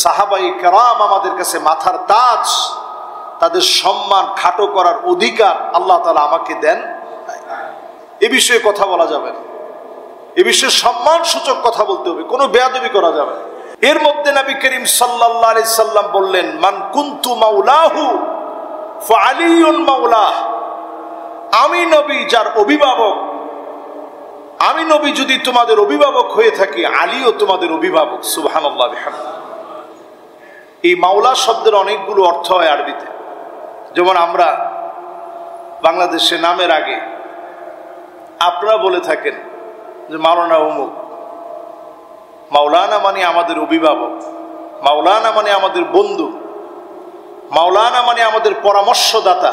সাহাবাই কেরাম আমাদের কাছে মাথার তাজ, তাদের সম্মান খাটো করার অধিকার আল্লাহ তাআলা আমাকে দেন। এ বিষয়ে কথা বলা যাবে না, এ বিষয়ে সম্মান সূচক কথা বলতে হবে, কোনো বেয়াদবি করা যাবে না। এর মধ্যে নবী করিম সাল্লাল্লাহু আলাইহি সাল্লাম বললেন, মান কুনতু মাওলাহু ফাআলিয়ুন মাওলাহ। আমি নবী যার অভিভাবক, আমি নবী যদি তোমাদের অভিভাবক হয়ে থাকি, আলীও তোমাদের অভিভাবক। সুবহানাল্লাহ বিহামদিহি। এই মাওলা শব্দের অনেকগুলো অর্থ হয় আরবিতে। যেমন আমরা বাংলাদেশে নামের আগে আপনারা বলে থাকেন যে মাওলানা অমুক। মাওলানা মানে আমাদের অভিভাবক, মাওলানা মানে আমাদের বন্ধু, মাওলানা মানে আমাদের পরামর্শদাতা।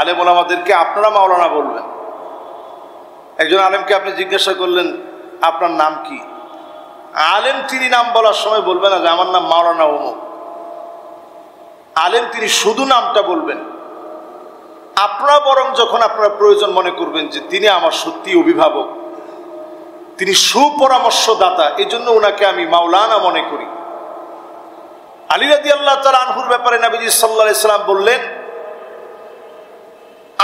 আলেম ওলামাদেরকে আপনারা মাওলানা বলবেন। একজন আলেমকে আপনি জিজ্ঞাসা করলেন আপনার নাম কি, আলেম তিনি নাম বলার সময় বলবেন না যে আমার নাম মাওলানা অমুক। আলেম তিনি শুধু নামটা বলবেন। আপনারা বরং যখন আপনারা প্রয়োজন মনে করবেন যে তিনি আমার সত্যি অভিভাবক, তিনি সুপরামর্শদাতা, এই জন্য ওনাকে আমি মাওলানা মনে করি। আলী রাদিয়াল্লাহু তাআলা আনহুর ব্যাপারে নবীজি সাল্লাল্লাহু আলাইহি সাল্লাম বললেন,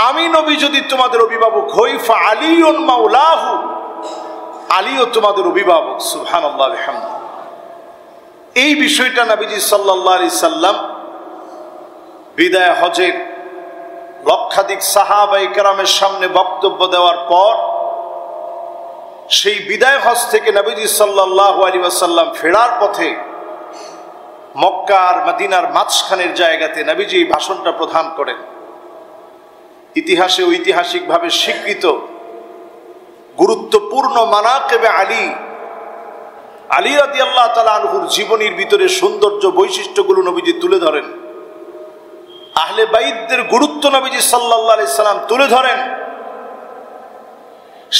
আমি নবী যদি তোমাদের অভিভাবক হই, ফাআলিয়ুন মাওলাহু, আলীও তোমাদের অভিভাবক। সুবহানাল্লাহ বিহামদিহি। এই বিষয়টা নবীজি সাল্লাল্লাহু আলাইহি সাল্লাম বিদায় হজের লক্ষাধিক সাহাবায়ে কেরামের সামনে বক্তব্য দেওয়ার পর, সেই বিদায় হজ থেকে নবীজি সাল্লাল্লাহু আলাইহি ওয়াসাল্লাম ফেরার পথে মক্কা আর মদিনার মাঝখানের জায়গাতে নবীজি এই ভাষণটা প্রদান করেন। ইতিহাসে ঐতিহাসিকভাবে স্বীকৃত গুরুত্বপূর্ণ মানাকিবে আলী, আলী রাদিয়াল্লাহু তাআলা আনহুর জীবনীর ভিতরে সৌন্দর্য বৈশিষ্ট্যগুলো নবীজি তুলে ধরেন। আহলে বাইতদের গুরুত্ব নবীজি সাল্লাল্লাহু আলাইহি সাল্লাম তুলে ধরেন।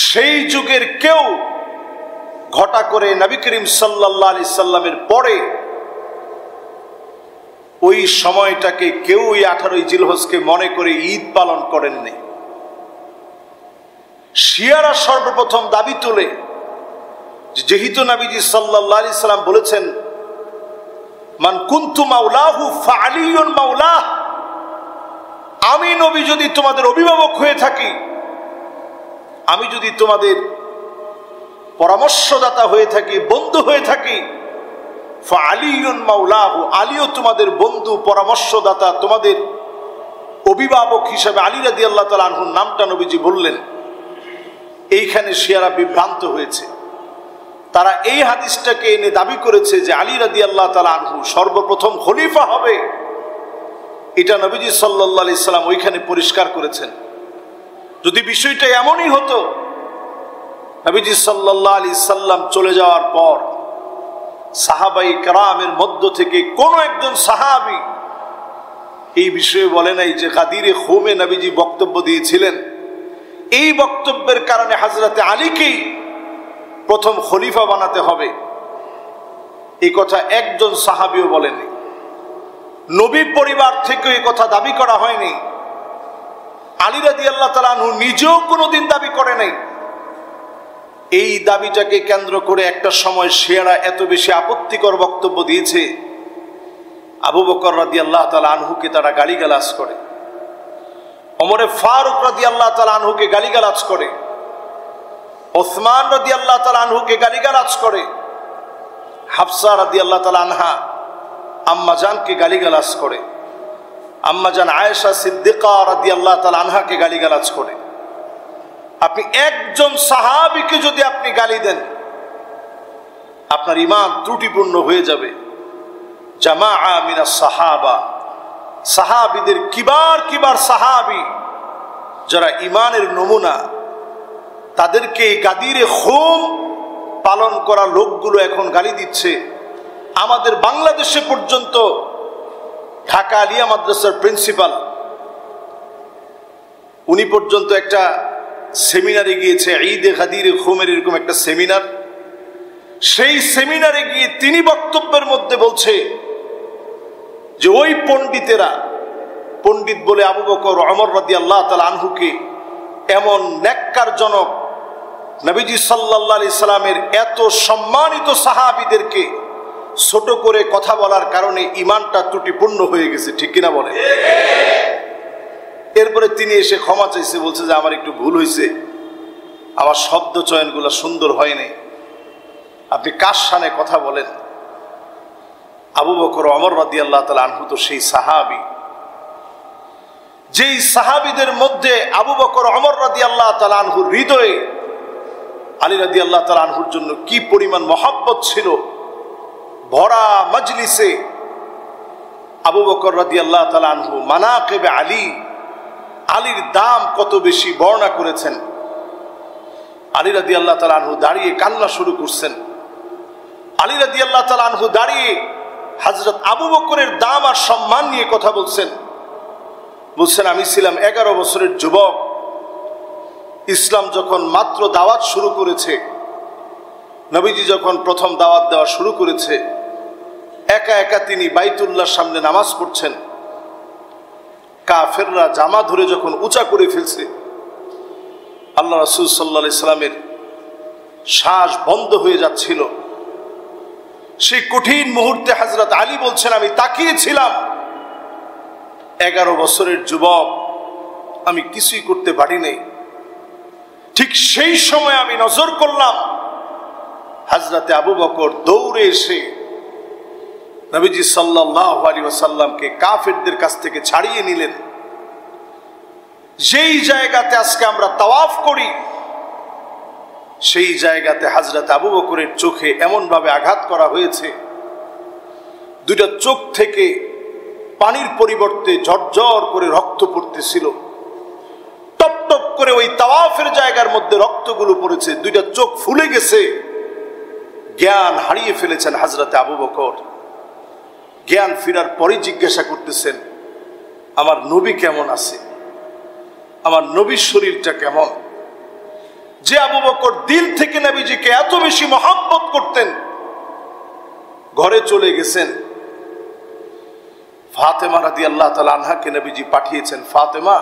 সেই যুগের কেউ ঘটা করে নবী করিম সাল্লাল্লাহু আলাইহি সাল্লামের পরে ওই সময়টাকে কেউ ওই 18ই জিলহজকে মনে করে ঈদ পালন করেননি। শিয়ারা সর্বপ্রথম দাবি তোলে যেহেতু নবীজি সাল্লাল্লাহু আলাইহি সাল্লাম বলেছেন, মান কুনতু মাওলাহু ফাআলিয়ুন মাওলাহ, আমি নবী যদি তোমাদের অভিভাবক হয়ে থাকি, আমি যদি তোমাদের পরামর্শদাতা হয়ে থাকি, বন্ধু হয়ে থাকি, ফাআলিয়ুন মাওলাহু, আলীও তোমাদের বন্ধু, পরামর্শদাতা, তোমাদের অভিভাবক হিসেবে আলী রাদিয়াল্লাহু তাআলা আনহুর নামটা নবীজি বললেন। এইখানে শিয়ারা বিভ্রান্ত হয়েছে। তারা এই হাদিসটাকে এনে দাবি করেছে যে আলী রাদিয়াল্লাহু তাআলা আনহু সর্বপ্রথম খলিফা হবে। এটা নবীজি সাল্লাল্লাহু আলাইহি সাল্লাম ওইখানে পরিষ্কার করেছেন। যদি বিষয়টা এমনই হতো, নবীজি সাল্লাল্লাহু আলাইহি সাল্লাম চলে যাওয়ার পর সাহাবায়ে কেরামের মধ্য থেকে কোন একজন সাহাবী এই বিষয়ে বলে নাই যে গাদিরে খুমে নবীজি বক্তব্য দিয়েছিলেন, এই বক্তব্যের কারণে হযরতে আলীকেই প্রথম খলিফা বানাতে হবে। এই কথা একজন সাহাবীও বলেনি। নবী পরিবার থেকে এই কথা দাবি করা হয়নি। আলী রাদিয়াল্লাহু তাআলা আনহু নিজেও কোনোদিন দাবি করে নাই। এই দাবিটাকে কেন্দ্র করে একটা সময় শিয়ারা এত বেশি আপত্তিকর বক্তব্য দিয়েছে, আবু বকর রাদিয়াল্লাহু তাআলা আনহুকে তারা গালিগালাজ করে, ওমরে ফারুক রাদিয়াল্লাহু তাআলা আনহুকে গালিগালাজ করে, ওসমান রাদিয়াল্লাহু তাআলা আনহুকে গালিগালাজ করে, হাফসা রাদিয়াল্লাহু তাআলা আনহা আম্মা জানকে গালিগালাজ করে, আম্মা জান আয়েশা সিদ্দিকা রাদিয়াল্লাহু তাআলা আনহাকে গালিগালাজ করে। আপনি একজন সাহাবীকে যদি আপনি গালি দেন, আপনার ঈমান ত্রুটিপূর্ণ হয়ে যাবে। জামাআ মিনাস সাহাবা, সাহাবীদের কিবার কিবার সাহাবী যারা ঈমানের নমুনা, তাদেরকে গাদিরে খুম পালন করা লোকগুলো এখন গালি দিচ্ছে। আমাদের বাংলাদেশে পর্যন্ত ঢাকা আলিয়া মাদ্রাসার প্রিন্সিপাল, উনি পর্যন্ত একটা সেমিনারে গিয়েছে, ঈদে গাদিরে খুমের এরকম একটা সেমিনার। সেই সেমিনারে গিয়ে তিনি বক্তব্যের মধ্যে বলছে যে ওই পণ্ডিতেরা, পণ্ডিত বলে আবু বকর ওমর রাদিয়াল্লাহু তাআলা আনহুকে এমন নেককারজনক নবীজি সাল্লাল্লাহু আলাইহি সাল্লামের এত সম্মানিত সাহাবীদেরকে ছোট করে কথা বলার কারণে ইমানটা ত্রুটিপূর্ণ হয়ে গেছে, ঠিক কিনা বলে? এরপরে তিনি এসে ক্ষমা চাইছে, বলছে যে আমার একটু ভুল হয়েছে, আমার শব্দ চয়নগুলো সুন্দর হয়নি, আপনি কার শানে কথা বলেন। আবু বকর ওমর রাদিয়াল্লাহু তাআলা আনহু তো সেই সাহাবী, যেই সাহাবীদের মধ্যে আবু বকর ওমর রাদিয়াল্লাহু তাআলা আনহুর হৃদয়ে আলী রাদিয়াল্লাহু তাআলা আনহুর জন্য কি পরিমাণ মহব্বত ছিল। ভরা মজলিসে আবু বকর রাদিয়াল্লাহু তাআলা আনহু মানাকিবে আলী, আলীর দাম কত বেশি বর্ণনা করেছেন। আলী রাদিয়াল্লাহু তাআলা আনহু দাঁড়িয়ে কান্না শুরু করছেন। আলী রাদিয়াল্লাহু তাআলা আনহু দাঁড়িয়ে হযরত আবু বকরের দাম আর সম্মান নিয়ে কথা বলছেন। বলছেন আমি ছিলাম 11 বছরের যুবক, ইসলাম যখন মাত্র দাওয়াত শুরু করেছে, নবীজি যখন প্রথম দাওয়াত দেওয়া শুরু করেছে, একা একা তিনি বাইতুল্লাহর সামনে নামাজ পড়ছেন। কাফেররা জামা ধরে যখন উঁচা করে ফেলছে, আল্লাহ রাসূল সাল্লাল্লাহু আলাইহি সাল্লামের শ্বাস বন্ধ হয়ে যাচ্ছিল। সেই কঠিন মুহূর্তে হযরত আলী বলছেন আমি তাকিয়েছিলাম, 11 বছরের যুবক, আমি কিছুই করতে পারি নাই। ঠিক সেই সময় আমি নজর করলাম হযরতে আবু বকর দৌড়ে এসে নবীজি সাল্লাল্লাহু আলাইহি ওয়াসাল্লামকে কাফেরদের কাছ থেকে ছাড়িয়ে নিলেন। যেই জায়গাতে আজকে আমরা তাওয়াফ করি, সেই জায়গাতে হযরত আবু বকরের চোখে এমন ভাবে আঘাত করা হয়েছে, দুইটা চোখ থেকে পানির পরিবর্তে ঝরঝর করে রক্ত পড়তেছিল। টপ টপ করে ওই তাওয়াফের জায়গার মধ্যে রক্তগুলো পড়েছে, দুইটা চোখ ফুলে গেছে। জ্ঞান হারিয়ে ফেলেছেন হযরতে আবু বকর। জ্ঞান ফেরার পরে জিজ্ঞাসা করতেছেন আমার নবী কেমন আছে, আমার নবীর শরীরটা কেমন। যে আবু বকর দিল থেকে নবীজিকে এত বেশি মহব্বত করতেন, ঘরে চলে গেছেন। ফাতেমা রাদিয়াল্লাহু তাআলা আনহাকে নবীজি পাঠিয়েছেন, ফাতেমা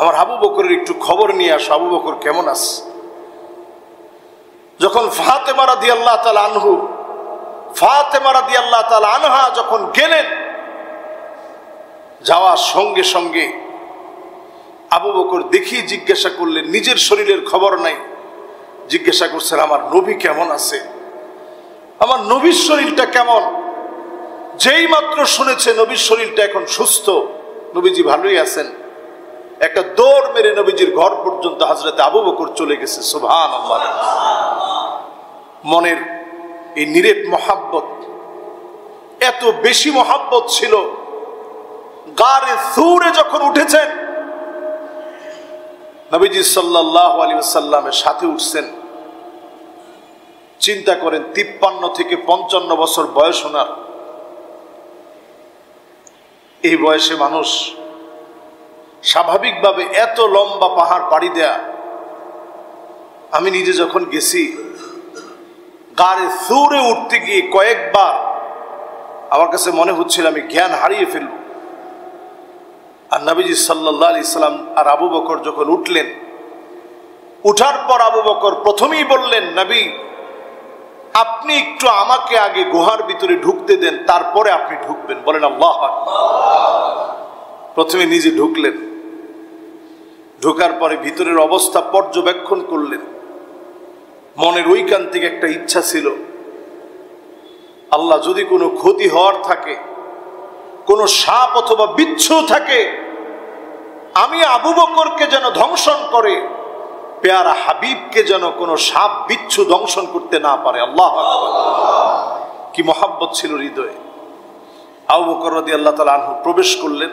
আমার আবু বকরের একটু খবর নিয়ে আসো, আবু বকর কেমন আছে। যখন ফাতেমা রাদিয়াল্লাহু তাআলা আনহু, ফাতেমা রাদিয়াল্লাহু তাআলা আনহা যখন গেলেন, যাওয়ার সঙ্গে সঙ্গে আবু বকর দেখি জিজ্ঞাসা করলেন, নিজের শরীরের খবর নাই, জিজ্ঞাসা করছেন আমার নবী কেমন আছে, আমার নবীর শরীরটা কেমন। যেই মাত্র শুনেছে নবীর শরীরটা এখন সুস্থ, নবীজি ভালোই আছেন, একটা দৌড় মেরে নবীজির ঘর পর্যন্ত হযরতে আবু বকর চলে গেছে। সুবহানাল্লাহ। মনের এই নিরেট মহাব্বত, এত বেশি মহাব্বত ছিল। গারে সূরে যখন উঠেছেন, নবীজি সাল্লাল্লাহু আলাইহি ওয়াসাল্লামের সাথে উঠছেন। চিন্তা করেন 53 থেকে 55 বছর বয়স ওনার। এই বয়সে মানুষ স্বাভাবিকভাবে এত লম্বা পাহাড় পাড়ি দেয়া, আমি নিজে যখন গেছি গারে সূরে উঠতে গিয়ে কয়েকবার আমার কাছে মনে হচ্ছিল আমি জ্ঞান হারিয়ে ফেলব। আর নবীজি সাল্লাল্লাহু আলাইহি সাল্লাম আর আবু বকর যখন উঠলেন, উঠার পর আবু বকর প্রথমেই বললেন, নবী আপনি একটু আমাকে আগে গুহার ভিতরে ঢুকতে দেন, তারপরে আপনি ঢুকবেন। বলেন আল্লাহু আকবার। প্রথমে নিজে ঢুকলেন, ঢোকার পরে ভিতরের অবস্থা পর্যবেক্ষণ করলেন। মনের ওইখান থেকে একটা ইচ্ছা ছিল, আল্লাহ যদি কোনো ক্ষতি হওয়ার থাকে, কোনো সাপ অথবা বিচ্ছু থাকে, আমি আবু বকরকে যেন ধ্বংসন করে, পেয়ারা হাবিবকে যেন কোনো সাপ বিচ্ছু দংশন করতে না পারে। আল্লাহু আকবার। কি মহাব্বত ছিল হৃদয়ে। আবু বকর রাদিয়াল্লাহু তাআলা আনহু প্রবেশ করলেন,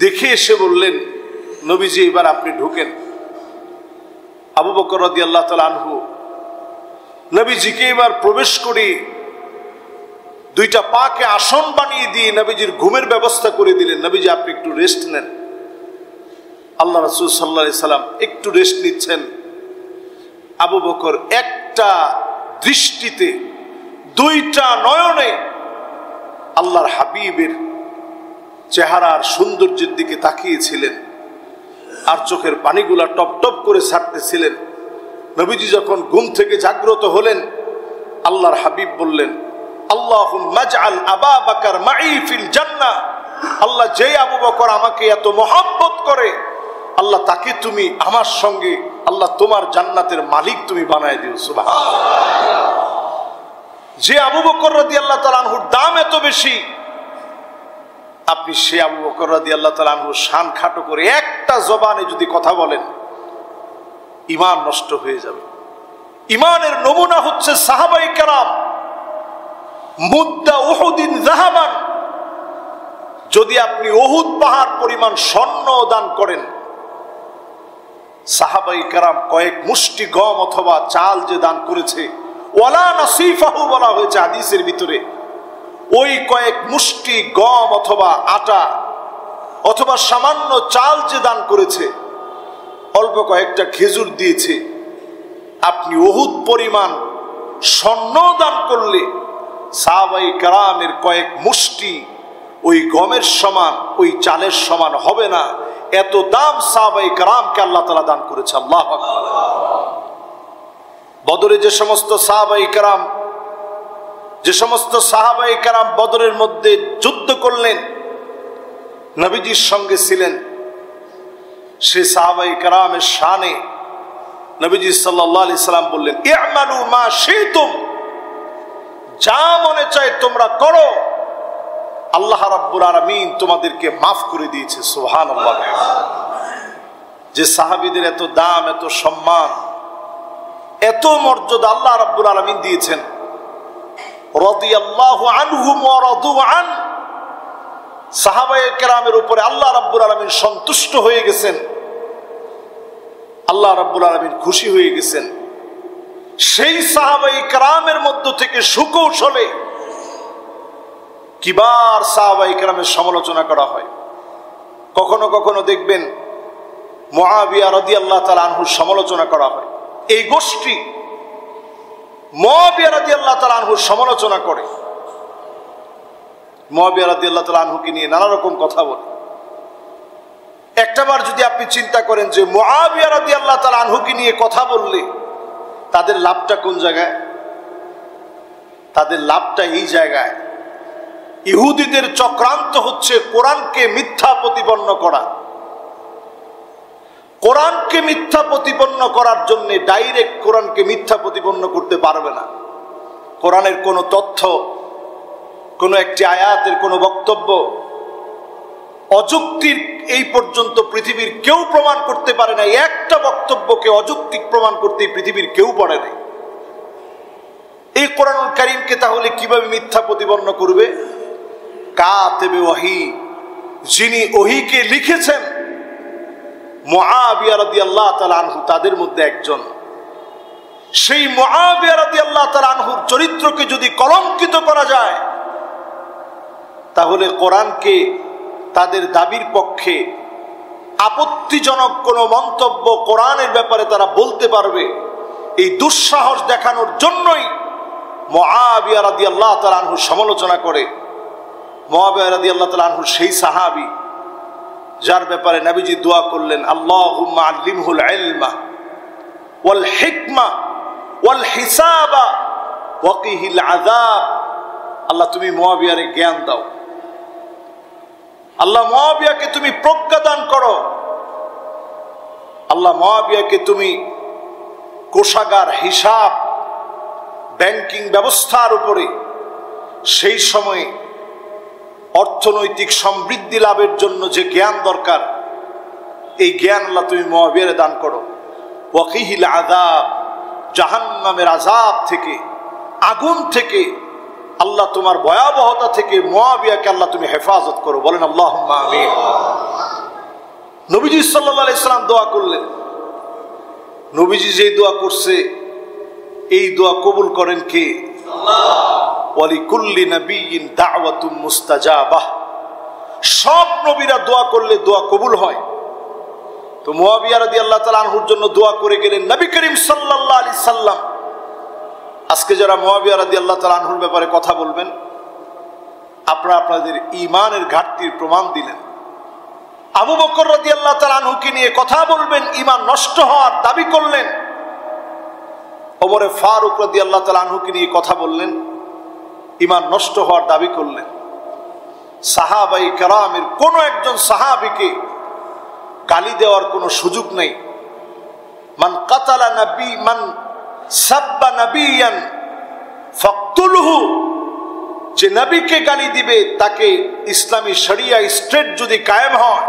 দেখে এসে বললেন, নবীজি এবার আপনি ঢুকেন। আবু বকর রাদিয়াল্লাহু তাআলা আনহু নবীজিকে এবার প্রবেশ করে দুইটা পাকে আসন বানিয়ে দিয়ে নবীজির ঘুমের ব্যবস্থা করে দিলেন। নবীজি আপনি একটু রেস্ট নেন। আল্লাহ রাসূল সাল্লাল্লাহু আলাইহি সাল্লাম একটু রেস্ট নিচ্ছেন। আবু বকর একটা দৃষ্টিতে, দুইটা নয়নে আল্লাহর হাবিবের চেহারার সৌন্দর্যের দিকে তাকিয়েছিলেন, আর চোখের পানিগুলা টপ টপ করে ছাড়তেছিলেন। নবীজি যখন ঘুম থেকে জাগ্রত হলেন, আল্লাহর হাবিব বললেন, আল্লাহুম্মা জাআল আবা বকর মাই ফিল জান্নাহ, আল্লাহ যে আবু বকর আমাকে এত মহব্বত করে, আল্লাহ তাকে তুমি আমার সঙ্গে, আল্লাহ তোমার জান্নাতের মালিক তুমি বানায় দিও। সুবহানাল্লাহ। যে আবু বকর রাদিয়াল্লাহু তাআলা আনহুর দাম এত বেশি, আপনি সে আবু বকর রাদিয়াল্লাহু তাআলা আনহুর শান খাটো করে একটা জবানে যদি কথা বলেন, ঈমান নষ্ট হয়ে যাবে। ঈমানের নমুনা হচ্ছে সাহাবায়ে কেরাম। মুদ্দা উহুদিন যাহাবান, যদি আপনি উহুদ পাহাড় পরিমাণ স্বর্ণ দান করেন, সাহাবায়ে কেরাম কয়েক মুষ্টি গম অথবা চাল যে দান করেছে, ওয়ালা নাসিফাহু বলা হয়েছে হাদিসের ভিতরে, ওই কয়েক মুষ্টি গম অথবা আটা অথবা সামান্য চাল যে দান করেছে, অল্প কয়েকটা খেজুর দিয়েছে, আপনি উহুদ পরিমাণ স্বর্ণ দান করলে সাহাবায়ে কেরামের কয়েক মুষ্টি ওই গমের সমান, ওই চালের সমান হবে না। এত দাম সাহাবায়ে কেরামকে আল্লাহ তাআলা দান করেছে। আল্লাহু আকবার। বদরে যে সমস্ত সাহাবায়ে কেরাম বদরের মধ্যে যুদ্ধ করলেন, নবীজির সঙ্গে ছিলেন, সে সাহাবায়ে কেরামের শানে নবীজি সাল্লাল্লাহু আলাইহি সাল্লাম বললেন, ই'মালু মা শি'তুম, যা মনে চায় তোমরা করো, আল্লাহ রাব্বুল আলামিন তোমাদেরকে মাফ করে দিয়েছে। সুবহানাল্লাহ। যে সাহাবীদের এত দাম, এত সম্মান, এত মর্যাদা আল্লাহ রাব্বুল আলামিন দিয়েছেন। রাদিয়াল্লাহু আনহুম ওয়া রাদু আন, সাহাবায়ে কেরামের উপরে আল্লাহ রাব্বুল আলামিন সন্তুষ্ট হয়ে গেছেন, আল্লাহ রাব্বুল আলামিন খুশি হয়ে গেছেন। সেই সাহাবায়ে কেরামের মধ্য থেকে সুকৌশলে কিবার সাহাবায়ে কেরামের সমালোচনা করা হয়। কখনো কখনো দেখবেন মুআবিয়া রাদিয়াল্লাহু তাআলা আনহুর সমালোচনা করা হয়। এই গোষ্ঠী মুআবিয়া রাদিয়াল্লাহু তাআলা আনহুর সমালোচনা করে, মুআবিয়া রাদিয়াল্লাহু তাআলা আনহুকে নিয়ে নানা রকম কথা বলে। একটাবার যদি আপনি চিন্তা করেন যে মুআবিয়া রাদিয়াল্লাহু তাআলা আনহুকে নিয়ে কথা বললে তাদের লাভটা কোন জায়গায়? তাদের লাভটা এই জায়গায়, ইহুদিদের চক্রান্ত হচ্ছে কোরআনকে মিথ্যা প্রতিপন্ন করা। কোরআনকে মিথ্যা প্রতিপন্ন করার জন্য ডাইরেক্ট কোরআনকে মিথ্যা প্রতিপন্ন করতে পারবে না। কোরআনের কোনো তথ্য, কোনো একটি আয়াতের কোনো বক্তব্য অযৌক্তিক এই পর্যন্ত পৃথিবীর কেউ প্রমাণ করতে পারে না। একটা বক্তব্যকে অযৌক্তিক প্রমাণ করতে পৃথিবীর কেউ পারে না। এই কোরআনুল কারীমকে তাহলে কিভাবে মিথ্যা প্রতিপন্ন করবে? কাতেবে ওহী, যিনি ওহীকে লিখেছেন, মুআবিয়া রাদিয়াল্লাহু তাআলা আনহু তাদের মধ্যে একজন। সেই মুআবিয়া রাদিয়াল্লাহু তাআলা আনহুর চরিত্রকে যদি কলঙ্কিত করা যায়, তাহলে কোরআনকে তাদের দাবির পক্ষে আপত্তিজনক কোনো মন্তব্য কোরআনের ব্যাপারে তারা বলতে পারবে। এই দুঃসাহস দেখানোর জন্যই মুআবিয়া রাদিয়াল্লাহু তাআলা আনহু সমালোচনা করে। মুআবিয়া রাদিয়াল্লাহু তাআলা আনহু সেই সাহাবী যার ব্যাপারে নবীজি দোয়া করলেন, আল্লাহুম্মা আল্লিমহুল ইলমা ওয়াল হিকমা ওয়াল হিসাবা ওয়াকিহিল আযাব। আল্লাহ তুমি মুআবিয়ারে জ্ঞান দাও, আল্লাহ মুআবিয়াকে তুমি প্রজ্ঞা দান করো, আল্লাহ মুআবিয়াকে তুমি কোষাগার, হিসাব, ব্যাংকিং ব্যবস্থার উপরে সেই সময়ে অর্থনৈতিক সমৃদ্ধি লাভের জন্য যে জ্ঞান দরকার, এই জ্ঞান আল্লাহ তুমি মুআবিয়ারে দান করো। ওয়াকিহিল আযাব, জাহান্নামের আযাব থেকে, আগুন থেকে, আল্লাহ তোমার ভয়াবহতা থেকে মুআবিয়াকে আল্লাহ তুমি হেফাজত করো। বলেন আল্লাহুম্মা আমিন। নবীজি সাল্লাল্লাহু আলাইহি সাল্লাম দোয়া করলেন। নবীজি যে দোয়া করছে, এই দোয়া কবুল করেন কে? আল্লাহ। ওয়ালিকুল্লি নাবিয়্যিন দাওয়াতুম মুস্তাজাবাহ, সব নবীরা দোয়া করলে দোয়া কবুল হয়। তো মুআবিয়া রাদিয়াল্লাহু তাআলা আনহুর জন্য দোয়া করে গেলেন নবী করিম সাল্লাল্লাহু আলাইহি সাল্লাম। আজকে যারা মুআবিয়া রাদিয়াল্লাহু তাআলা আনহুর ব্যাপারে কথা বলবেন, আপনারা আপনাদের ঈমানের ঘাটতির প্রমাণ দিলেন। আবু বকর রাদিয়াল্লাহু তাআলা আনহুকে নিয়ে কথা বলবেন, ঈমান নষ্ট হওয়ার দাবি করলেন। ওমরে ফারুক রাদিয়াল্লাহু তাআলা আনহুকে নিয়ে কথা বললেন, ঈমান নষ্ট হওয়ার দাবি করলেন। সাহাবাই কেরামের কোন একজন সাহাবীকে গালি দেওয়ার কোনো সুযোগ নেই। মান কাতালা নবী মান সাব্বা নবিয়ান ফাকতুলহু, যে নবীকে গালি দিবে তাকে ইসলামী শরিয়া স্ট্রেট যদি কায়েম হয়,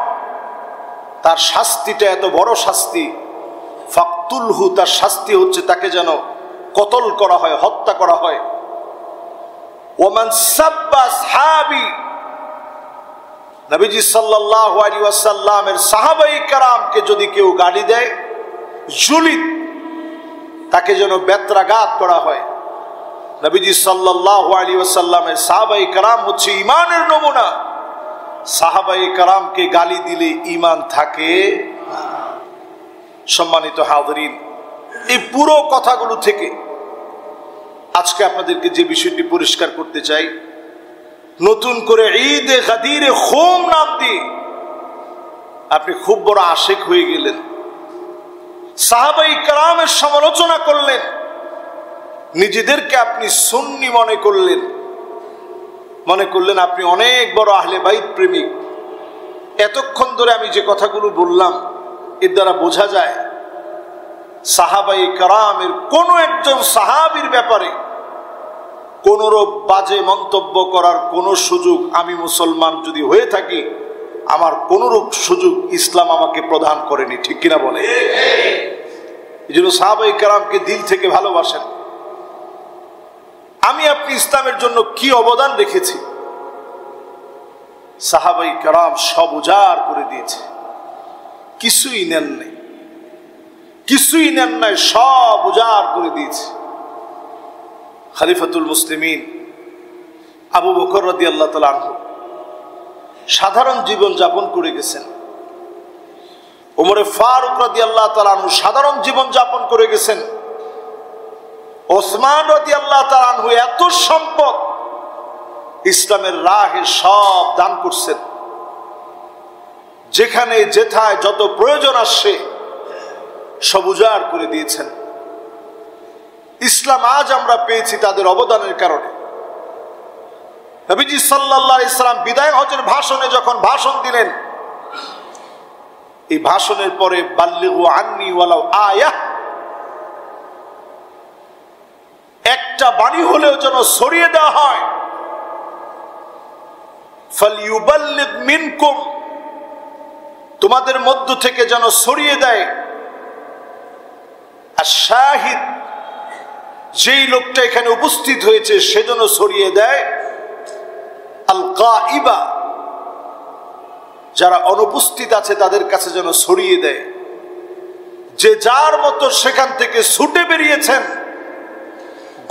তার শাস্তিটা এত বড় শাস্তি। ফাকতুলহু, তার শাস্তি হচ্ছে তাকে যেন কতল করা হয়, হত্যা করা হয়। ওমান সাব্বা আসহাবি, নবীজি সাল্লাল্লাহু আলাইহি ওয়াসাল্লামের সাহাবায়ে কেরামকে যদি কেউ গালি দেয়, জুলিদ, তাকে যেন বেত্রাঘাত করা হয়। নবীজি সাল্লাল্লাহু আলাইহি ওয়াসাল্লামের সাহাবায়ে কেরাম হচ্ছে ঈমানের নমুনা। সাহাবায়ে কেরামকে গালি দিলে ঈমান থাকে না। সম্মানিত হাজিরিন, এই পুরো কথাগুলো থেকে আজকে আপনাদেরকে যে বিষয়টি পরিষ্কার করতে চাই, নতুন করে ঈদে গাদিরে খুম নাম দিয়ে আপনি খুব বড় আশিক হয়ে গেলেন, সাহাবায়ে কেরামের সমালোচনা করলেন, নিজেদেরকে আপনি সুন্নি মনে করলেন আপনি অনেক বড় আহলে বাইত প্রেমিক। এতক্ষণ ধরে আমি যে কথাগুলো বললাম, এর দ্বারা বোঝা যায় সাহাবায়ে কেরামের কোন একজন সাহাবীর ব্যাপারে কোনরূপ বাজে মন্তব্য করার কোনো সুযোগ আমি মুসলমান যদি হয়ে থাকি, আমার কোনরূপ সুযোগ ইসলাম আমাকে প্রদান করেনি। ঠিক কিনা বলে? এই জন্য সাহাবায়ে কেরামকে দিল থেকে ভালোবাসেন। আমি আপনি ইসলামের জন্য কি অবদান রেখেছি, সাহাবায়ে কেরাম সব উজাড় করে দিয়েছে, কিছুই নেন নাই, সব উজাড় করে দিয়েছে। খলিফাতুল মুসলিমিন আবু বকর রাদিয়াল্লাহু তাআলা আনহু সাধারণ জীবন যাপন করে গেছেন। ওমরে ফারুক রাদিয়াল্লাহু তাআলা আনহু সাধারণ জীবন যাপন করে গেছেন। ওসমান রাদিয়াল্লাহু তাআলা আনহু এত সম্পদ ইসলামের রাহে সব দান করছেন। যেখানে যেথায় যত প্রয়োজন আসছে সব উজাড় করে দিয়েছেন। ইসলাম আজ আমরা পেয়েছি তাদের অবদানের কারণে। নবীজি সাল্লাল্লাহু আলাইহি সাল্লাম বিদায় হজের ভাষণে যখন ভাষণ দিলেন, এই ভাষণের পরে বাল্লিগু আন্নি ওয়ালাউ আয়াহ, একটা বাণী হলেও যেন ছড়িয়ে দেওয়া হয়। ফালইউবাল্লিগ মিনকুম, তোমাদের মধ্য থেকে যেন ছড়িয়ে দেয়। আর শাহিদ, যেই লোকটা এখানে উপস্থিত হয়েছে সেজন্য ছড়িয়ে দেয়। আল গাইবা, যারা অনুপস্থিত আছে তাদের কাছে যেন ছড়িয়ে দেয়। যে যার মতো সেখান থেকে ছুটে বেরিয়েছেন,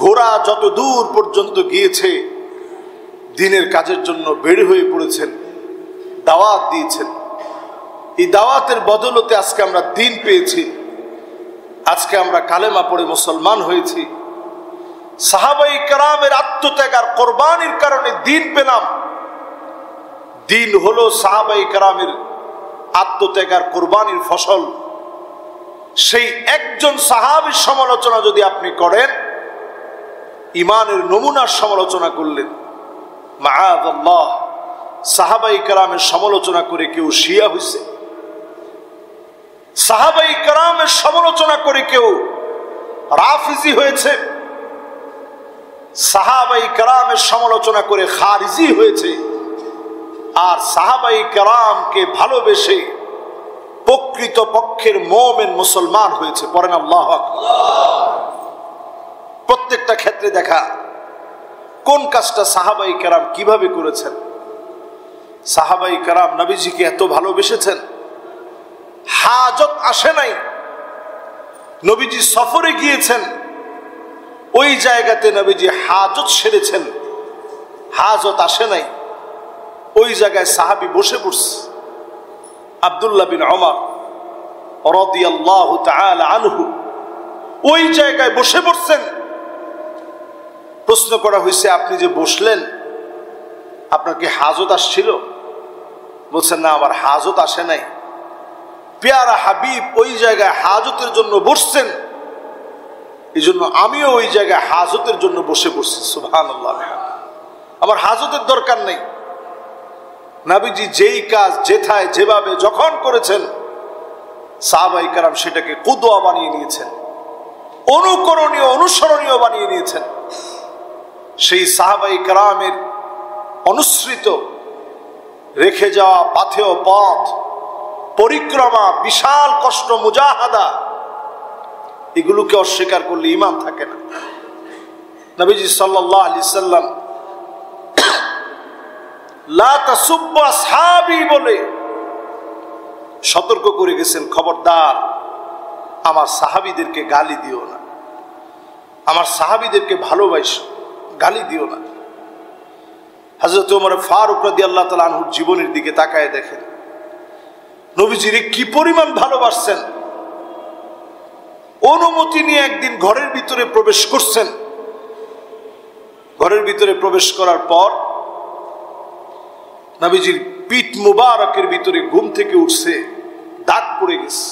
ঘোড়া যত দূর পর্যন্ত গিয়েছে দিনের কাজের জন্য বের হয়ে পড়েছেন, দাওয়াত দিয়েছেন। এই দাওয়াতের বদলতে আজকে আমরা দিন পেয়েছি, আজকে আমরা কালেমা পড়ে মুসলমান হয়েছি। সাহাবায়ে কেরামের আত্মত্যাগ আর কোরবানির কারণে দিন পেলাম। দিন হলো সাহাবায়ে কেরামের আত্মত্যাগ আর কোরবানির ফসল। সেই একজন সাহাবীর সমালোচনা যদি আপনি করেন, ইমানের নমুনার সমালোচনা করলেন। মাআযাল্লাহ, সাহাবায়ে কেরামের সমালোচনা করে কেউ শিয়া হইছে, সাহাবায়ে কেরামের সমালোচনা করে কেউ রাফিজি হয়েছে, সাহাবায়ে কেরামের সমালোচনা করে খারিজি হয়েছে, আর সাহাবায়ে কেরামকে ভালোবেসে প্রকৃত পক্ষের মুমিন মুসলমান হয়েছে। পড়েন আল্লাহু আকবার। প্রত্যেকটা ক্ষেত্রে দেখা কোন কাজটা সাহাবায়ে কেরাম কিভাবে করেছেন। সাহাবায়ে কেরাম নবীজিকে এত ভালোবেসেছেন, হাজত আসে নাই। নবীজি সফরে গিয়েছেন, ওই জায়গাতে নবীজি হাজত সেরেছেন, হাজত আসে নাই। ওই জায়গায় সাহাবী বসে পড়ছে। আব্দুল্লাহ বিন ওমর রাদিয়াল্লাহু তাআলা আনহু ওই জায়গায় বসে পড়ছেন। প্রশ্ন করা হয়েছে, আপনি যে বসলেন আপনার কি হাজত আসছিল? বলছেন, না, আমার হাজত আসে নাই। পেয়ারা হাবিব ওই জায়গায় হাজতের জন্য বসছেন, এই জন্য আমিও ওই জায়গায় হাজতের জন্য বসে পড়ছি। সুবহানাল্লাহ, আমার হাজতের দরকার নেই। নবীজি যেই কাজ যেথায় যেভাবে যখন করেছেন, সাহাবায়ে কেরাম সেটাকে কুদওয়া বানিয়ে নিয়েছেন, অনুকরণীয় অনুসরণীয় বানিয়ে নিয়েছেন। সেই সাহাবায়ে কেরামের অনুসৃত রেখে যাওয়া পাথেয় পথ, পরিক্রমা, বিশাল কষ্ট, মুজাহাদা, এগুলোকে অস্বীকার করলে ঈমান থাকে না। নবীজি সাল্লাল্লাহু আলাইহি সাল্লাম লা তাসুব্বু আসহাবি বলে সতর্ক করে গেছেন, খবরদার আমার সাহাবীদেরকে গালি দিও না, আমার সাহাবীদেরকে ভালোবাসো, গালি দিও না। হযরত ওমর ফারুক রাদিয়াল্লাহু তাআলা আনহুর জীবনের দিকে তাকায় দেখেন, নবীজির কি পরিমাণ ভালোবাসছেন। অনুমতি নিয়ে একদিন ঘরের ভিতরে প্রবেশ করছেন। ঘরের ভিতরে প্রবেশ করার পর নবীজির পিঠ মুবারকের ভিতরে ঘুম থেকে উঠছে দাগ পড়ে গেছে।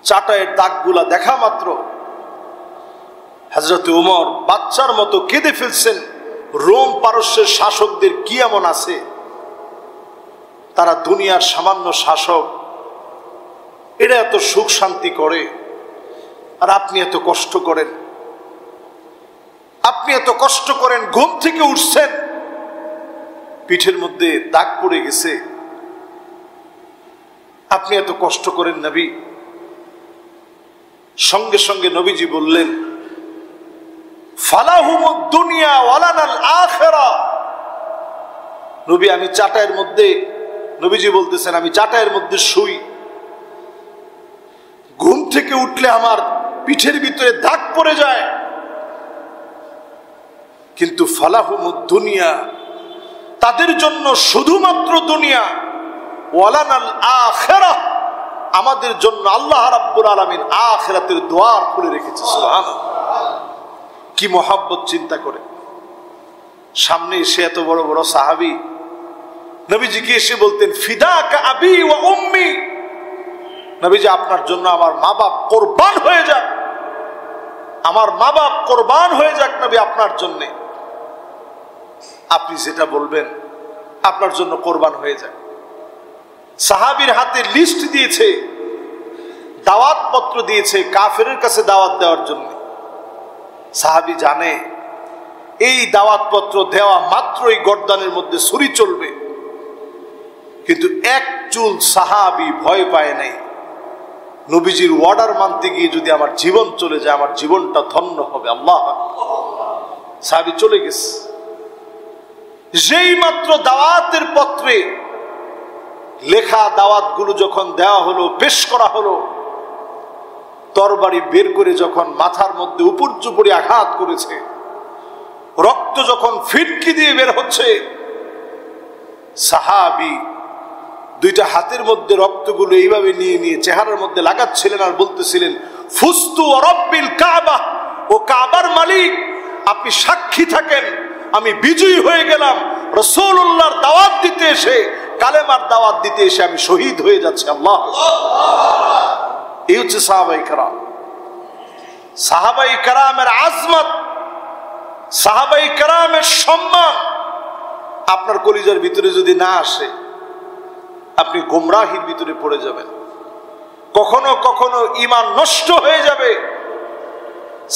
চাটায়ের দাগগুলা দেখা মাত্র হযরত ওমর বাচ্চার মতো কেঁদে ফেলছেন। রোম পারস্যের শাসকদের কি এমন আছে, তারা দুনিয়ার সামান্য শাসক, এরা এত সুখ শান্তি করে, আর আপনি এত কষ্ট করেন, আপনি এত কষ্ট করেন, ঘুম থেকে উঠছেন, পিঠের মধ্যে দাগ পড়ে গেছে, আপনি এত কষ্ট করেন নবী। সঙ্গে সঙ্গে নবীজি বললেন, ফালাহুমুদ দুনিয়া ওয়ালানাল আখিরাহ। নবী, আমি চাটায়ের মধ্যে, নবীজি বলতেছেন, আমি চাটায়ের মধ্যে শুই, ঘুম থেকে উঠলে আমার পিঠের ভিতরে দাগ পড়ে যায়, কিন্তু ফালাহুমুদ দুনিয়া, তাদের জন্য শুধুমাত্র দুনিয়া, ওয়ালানাল আখিরাহ, আমাদের জন্য আল্লাহ রাব্বুল আলামিন আখিরাতের দুয়ার খুলে রেখেছে। সুবহানাল্লাহ, কি মহব্বত চিন্তা করে। সামনে এসে এত বড় বড় সাহাবী নবীজিকে এসে বলতেন, ফিদাকা আবি ওয়া উম্মি, নবীজি আপনার জন্য আমার মা বাপ কোরবান হয়ে যাক, আমার মা বাপ কোরবান হয়ে যাক নবী আপনার জন্য, আপনি যেটা বলবেন আপনার জন্য কোরবান হয়ে যাক। সাহাবীর হাতে লিস্ট দিয়েছে, দাওয়াত পত্র দিয়েছে কাফেরের কাছে দাওয়াত দেওয়ার জন্য। সাহাবী জানে এই দাওয়াত পত্র দেওয়া মাত্রই গর্দানের মধ্যে ছুরি চলবে, কিন্তু এক চুল সাহাবী ভয় পায় নাই। নবীজির অর্ডার মানতে গিয়ে যদি আমার জীবন চলে যায়, আমার জীবনটা ধন্য হবে। আল্লাহ, সাহাবী চলে গেছে। যেই মাত্র দাওয়াতের পত্রে লেখা দাওয়াতগুলো যখন দেওয়া হলো, পেশ করা হলো, তরবারি বের করে যখন মাথার মধ্যে উপর্যুপরি আঘাত করেছে, রক্ত যখন ফিটকি দিয়ে বের হচ্ছে, সাহাবী দুইটা হাতের মধ্যে রক্তগুলো এইভাবে নিয়ে নিয়ে চেহারার মধ্যে লাগাচ্ছিলেন আর বলতেছিলেন, ফুস্তু ওয়া রাব্বিল কাবা, ও কাবার মালিক আপনি সাক্ষী থাকেন, আমি বিজয়ী হয়ে গেলাম। রাসূলুল্লাহর দাওয়াত দিতে এসে, কালেমার দাওয়াত দিতে এসে আমি শহীদ হয়ে যাচ্ছি। আল্লাহ, এই হচ্ছে সাহাবায়ে কেরাম। সাহাবায়ে কেরামের আজমত, সাহাবায়ে কেরামের সম্মান আপনার কলিজার ভিতরে যদি না আসে, আপনি গোমরাহির ভিতরে পড়ে যাবেন, কখনো কখনো ঈমান নষ্ট হয়ে যাবে।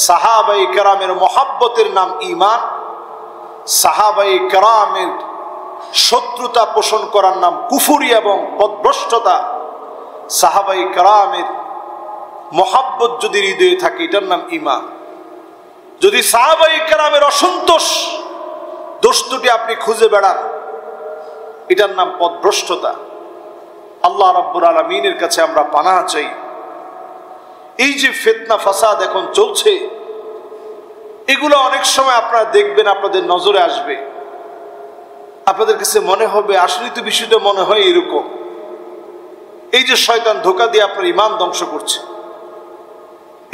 সাহাবায়ে কেরামের মহব্বতের নাম ঈমান, সাহাবায়ে কেরামের শত্রুতা পোষণ করার নাম কুফরি এবং পথভ্রষ্টতা। সাহাবায়ে কেরামের মহব্বত যদি হৃদয়ে থাকে, এটার নাম ঈমান। যদি সাহাবায়ে কেরামের অসন্তোষ, দোষ ত্রুটি আপনি খুঁজে বেড়ান, এটার নাম পথভ্রষ্টতা। আল্লাহ রাব্বুল আলামিনের কাছে আমরা পানাহ চাই। এই যে ফিতনা ফাসাদ এখন চলছে, এগুলো অনেক সময় আপনারা দেখবেন, আপনাদের নজরে আসবে, আপনাদের কাছে মনে হবে আসলে তো বিষয়টা মনে হয় এরকম। এই যে শয়তান ধোঁকা দিয়ে আপনার ঈমান ধ্বংস করছে।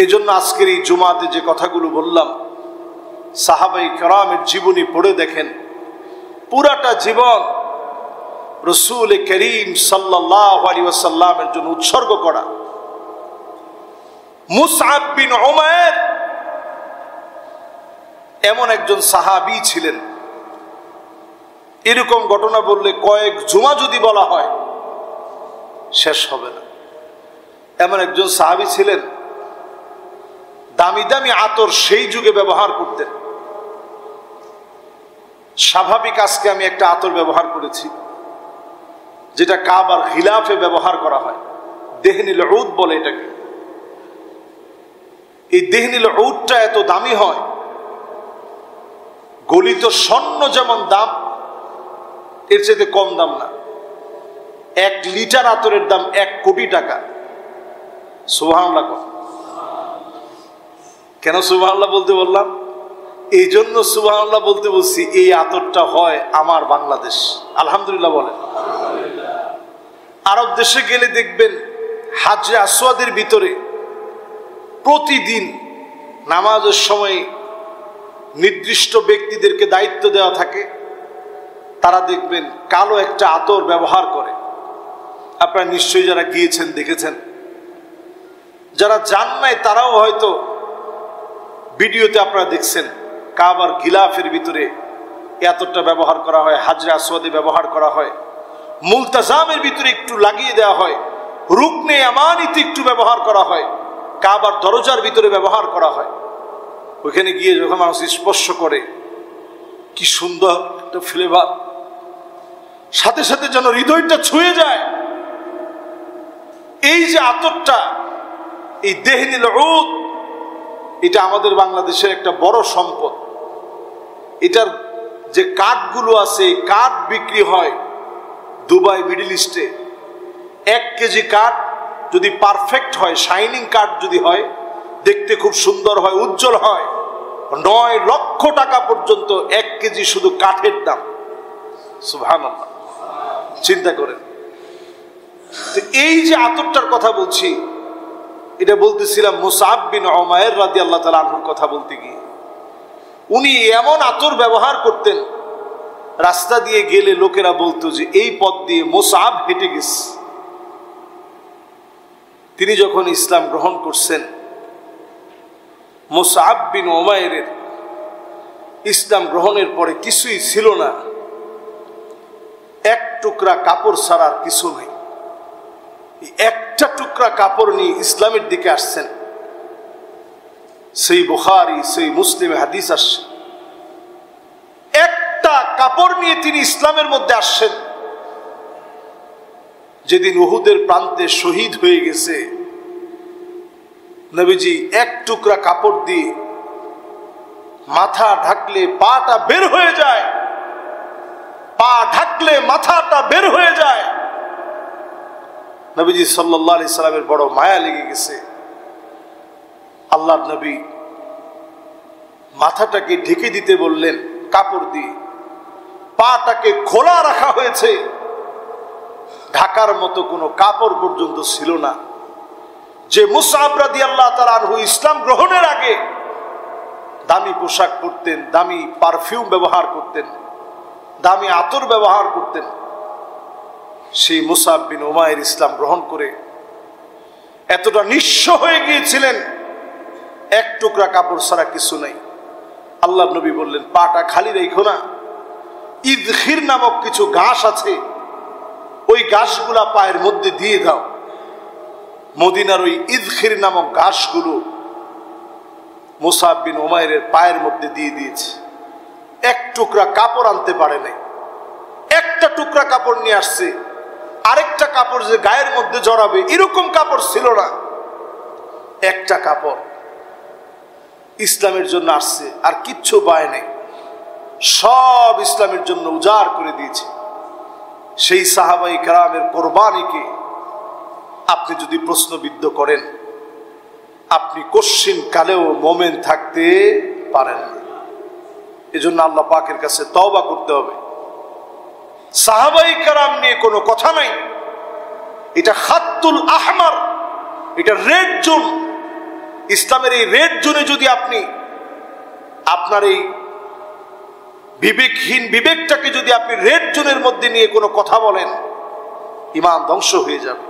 এই জন্য আজকের এই জুমাতে যে কথাগুলো বললাম, সাহাবায়ে কেরামের জীবনী পড়ে দেখেন, পুরাটা জীবন রাসূল করিম সাল্লাল্লাহু আলাইহি ওয়াসাল্লামের জন্য উৎসর্গ করা। মুসআব বিন উমাইর এমন একজন সাহাবী ছিলেন, এরকম ঘটনা বললে কয়েক জুমা যদি বলা হয় শেষ হবে না। এমন একজন সাহাবী ছিলেন, দামি দামি আতর সেই যুগে ব্যবহার করতেন। স্বাভাবিক আজকে আমি একটা আতর ব্যবহার করেছি যেটা কাবার গিলাফে ব্যবহার করা হয়, দেহনিল উদ বলে এটাকে। এই দেহনিল উদটা এত দামি হয়, গলিত স্বর্ণ যেমন দাম, এর চাইতে কম দাম না। 1 লিটার আতরের দাম 1 কোটি টাকা। সুবহানাল্লাহ। কেন সুবহানাল্লাহ বলতে বললাম? এই জন্য সুবহানাল্লাহ বলতে বলছি, এই আতরটা হয় আমার বাংলাদেশ। আলহামদুলিল্লাহ বলেন। আরব দেশে গেলে দেখবেন হাজরে আসওয়াদের ভিতরে প্রতিদিন নামাজের সময় নির্দিষ্ট ব্যক্তিদেরকে দায়িত্ব দেওয়া থাকে, তারা দেখবেন কালো একটা আতর ব্যবহার করে। আপনারা নিশ্চয়ই যারা গিয়েছেন দেখেছেন, যারা যান নাই তারাও হয়তো ভিডিওতে আপনারা দেখছেন কাবার গিলাফের ভিতরে আতরটা ব্যবহার করা হয়, হাজরে আসওয়াদে ব্যবহার করা হয়, মুলতাজামের ভিতরে একটু লাগিয়ে দেওয়া হয়, রুকনে আমানিতে একটু ব্যবহার করা হয়, কাবার দরজার ভিতরে ব্যবহার করা হয়। ওইখানে গিয়ে যখন মানুষ স্পর্শ করে কি সুন্দর একটা ফ্লেভার, সাথে সাথে যেন হৃদয়টা ছুঁয়ে যায়। এই যে আতরটা, এই দেহনিল উদ, এটা আমাদের বাংলাদেশের একটা বড় সম্পদ। এটার যে কাঠগুলো আছে, এই কাঠ বিক্রি হয় দুবাই, মিডল ইস্টে। 1 কেজি কাঠ যদি পারফেক্ট হয়, শাইনিং কাঠ যদি হয়, দেখতে খুব সুন্দর হয়, উজ্জ্বল হয়, 9 লক্ষ টাকা পর্যন্ত 1 কেজি শুধু কাঠের দাম। সুবহানাল্লাহ, চিন্তা করেন। এই যে আতরটার কথা বলছি, এটা বলতেছিলাম মুসআব বিন উমাইর রাদিয়াল্লাহু তাআলা আনহুর কথা বলতে গিয়ে। উনি এমন আতর ব্যবহার করতেন, রাস্তা দিয়ে গেলে লোকেরা বলতো যে এই পথ দিয়ে মুসআব হেঁটে গেছে। তিনি যখন ইসলাম গ্রহণ করছেন, মুসআব বিন উমাইরের ইসলাম গ্রহণের পরে কিছুই ছিল না, 1 টুকরা কাপড় ছাড়ার কিছু নেই। একটা টুকরা কাপড় নিয়ে ইসলামের দিকে আসছেন। সেই বুখারী, সেই মুসলিমে হাদিস আসছে, একটা কাপড় নিয়ে তিনি ইসলামের মধ্যে আসছেন। যেদিন উহুদের প্রান্তে শহীদ হয়ে গেছে, নবীজি 1 টুকরা কাপড় দিয়ে মাথা ঢাকলে পাটা বের হয়ে যায়, পা ঢাকলে মাথাটা বের হয়ে যায়। নবীজি সাল্লাল্লাহু আলাইহি সাল্লামের বড় মায়া লেগে গেছে। আল্লাহর নবী মাথাটাকে ঢেকে দিতে বললেন কাপড় দিয়ে, পাটাকে খোলা রাখা হয়েছে, ঢাকার মতো কোনো কাপড় পর্যন্ত ছিল না। যে মুসআব রাদিয়াল্লাহু তাআলা আনহু ইসলাম গ্রহণের আগে দামি পোশাক পরতেন, দামি পারফিউম ব্যবহার করতেন, দামি আতর ব্যবহার করতেন, সেই মুসআব বিন উমাইর ইসলাম গ্রহণ করে এতটা নিঃস্ব হয়ে গিয়েছিলেন, 1 টুকরা কাপড় ছাড়া কিছু নাই। আল্লাহর নবী বললেন, পাটা খালি রেখো না, ইদখির নামক কিছু ঘাস আছে, ওই ঘাসগুলা পায়ের মধ্যে দিয়ে দাও। মদিনার ওই ইদখির নামক ঘাসগুলো মুসআব বিন উমাইরের পায়ের মধ্যে দিয়ে দিয়েছে। 1 টুকরা কাপড় আনতে পারে নাই, একটা টুকরা কাপড় নিয়ে আসছে। আরেকটা কাপড় যে গায়ের মধ্যে জড়াবে এরকম কাপড় ছিল না, একটা কাপড় ইসলামের জন্য আসছে, আর কিচ্ছু পায় নাই, সব ইসলামের জন্য উজাড় করে দিয়েছে। সেই সাহাবায়ে কেরামের কোরবানিকে আপনি যদি প্রশ্নবিদ্ধ করেন, আপনি কশ্চিন কালেও মোমেন থাকতে পারেন না। এজন্য আল্লাহ পাকের কাছে তওবা করতে হবে। সাহাবায়ে কেরাম নিয়ে কোনো কথা নাই, এটা খাত্তুল আহমার, এটা রেড জোন। ইসলামের এই রেড জোনে যদি আপনি আপনার এই বিবেকহীন বিবেকটাকে যদি আপনি রেড জোনের মধ্যে নিয়ে কোনো কথা বলেন, ঈমান ধ্বংস হয়ে যাবে।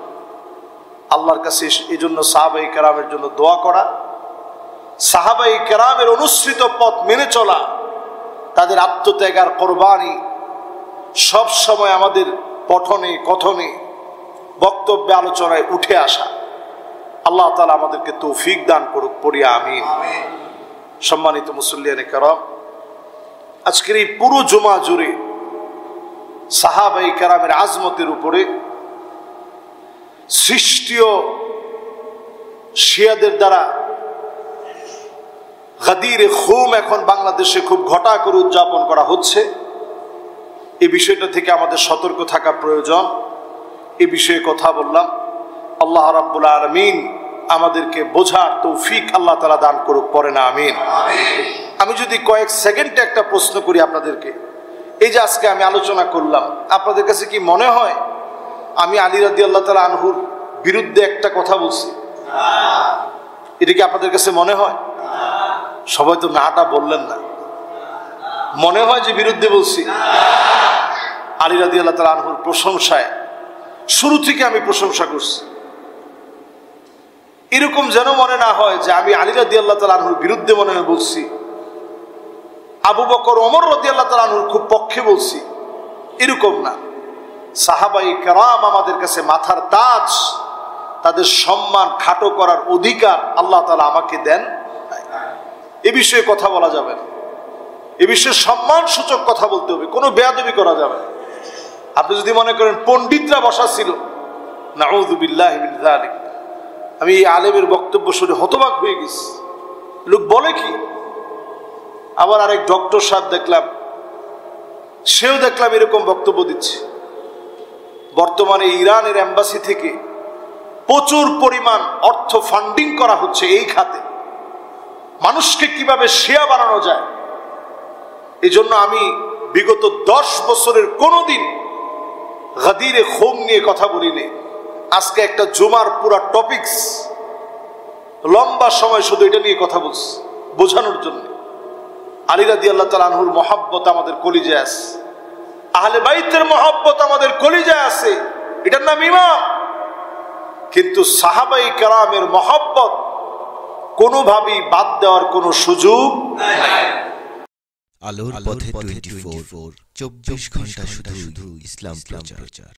আল্লাহর কাছে এই জন্য সাহাবায়ে কেরামের জন্য দোয়া করা, সাহাবায়ে কেরামের অনুসৃত পথ মেনে চলা, তাদের আত্মত্যাগ আর কোরবানি সব সময় আমাদের পঠনে কথনে বক্তব্যে আলোচনায় উঠে আসা। আল্লাহ তাআলা আমাদেরকে তৌফিক দান করুক, পড়ি আমিন। সম্মানিত মুসল্লিয়ানে কেরাম, আজকের এই পুরো জুমা জুড়ে সাহাবায়ে কেরামের আজমতের উপরে সৃষ্টীয় শিয়াদের দ্বারা গাদিরে খুম এখন বাংলাদেশে খুব ঘটা করে উদযাপন করা হচ্ছে। এই বিষয়টা থেকে আমাদের সতর্ক থাকা প্রয়োজন। এই বিষয়ে কথা বললাম। আল্লাহ রাব্বুল আলামিন আমাদেরকে বোঝার তৌফিক আল্লাহ তাআলা দান করুক, পড়ে না আমিন। আমি যদি কয়েক সেকেন্ডে একটা প্রশ্ন করি আপনাদেরকে, এই যে আজকে আমি আলোচনা করলাম, আপনাদের কাছে কি মনে হয় আমি আলী রাদিয়াল্লাহু তাআলা আনহুর বিরুদ্ধে একটা কথা বলছি? এটা কি আপনাদের কাছে মনে হয়? সবাই তো নাটা বললেন না। মনে হয় যে বিরুদ্ধে বলছি? আলী রাদিয়াল্লাহু তাআলা আনহুর প্রশংসায় শুরু থেকে আমি প্রশংসা করছি। এরকম যেন মনে না হয় যে আমি আলী রাদিয়াল্লাহু তাআলা আনহুর বিরুদ্ধে মনে হয় বলছি, আবু বকর ওমর রাদিয়াল্লাহু তাআলা আনহুর খুব পক্ষে বলছি, এরকম না। সাহাবায়ে কেরাম আমাদের কাছে মাথার তাজ, তাদের সম্মান খাটো করার অধিকার আল্লাহ তাআলা আমাকে দেন। এ বিষয়ে কথা বলা যাবে না, এ বিষয়ে সম্মান সূচক কথা বলতে হবে, কোনো বেয়াদবি করা যাবে না। আপনি যদি মনে করেন পণ্ডিতরা বসা ছিল, নাউযু বিল্লাহি মিন যালিক, আমি এই আলেমের বক্তব্য শুনে হতবাক হয়ে গেছি, লোক বলে কি। আবার আরেক ডক্টর সাহেব দেখলাম, সেও দেখলাম এরকম বক্তব্য দিচ্ছে। বর্তমানে ইরানের এম্বাসি থেকে প্রচুর পরিমাণ অর্থ ফান্ডিং করা হচ্ছে এই খাতে, মানুষকে কিভাবে শিয়া বানানো যায়। এই জন্য আমি বিগত 10 বছরের কোনোদিন গাদিরে খুম নিয়ে কথা বলিনি। আজকে একটা জুমার পুরা টপিকস লম্বা সময় শুধু এটা নিয়ে কথা বলছি, বোঝানোর জন্য। আলী রাদিয়াল্লাহু তাআলা আনহুর মহব্বত আমাদের কলিজায় আছে, আহলে বাইতের মহব্বত আমাদের কলিজায় আছে, এটার নাম ঈমান। কিন্তু সাহাবায়ে কেরামের মহব্বত কোনোভাবেই বাদ দেওয়ার কোনো সুযোগ নাই। আলোর পথে 24 24 ঘন্টা শুধু ইসলাম প্রচার।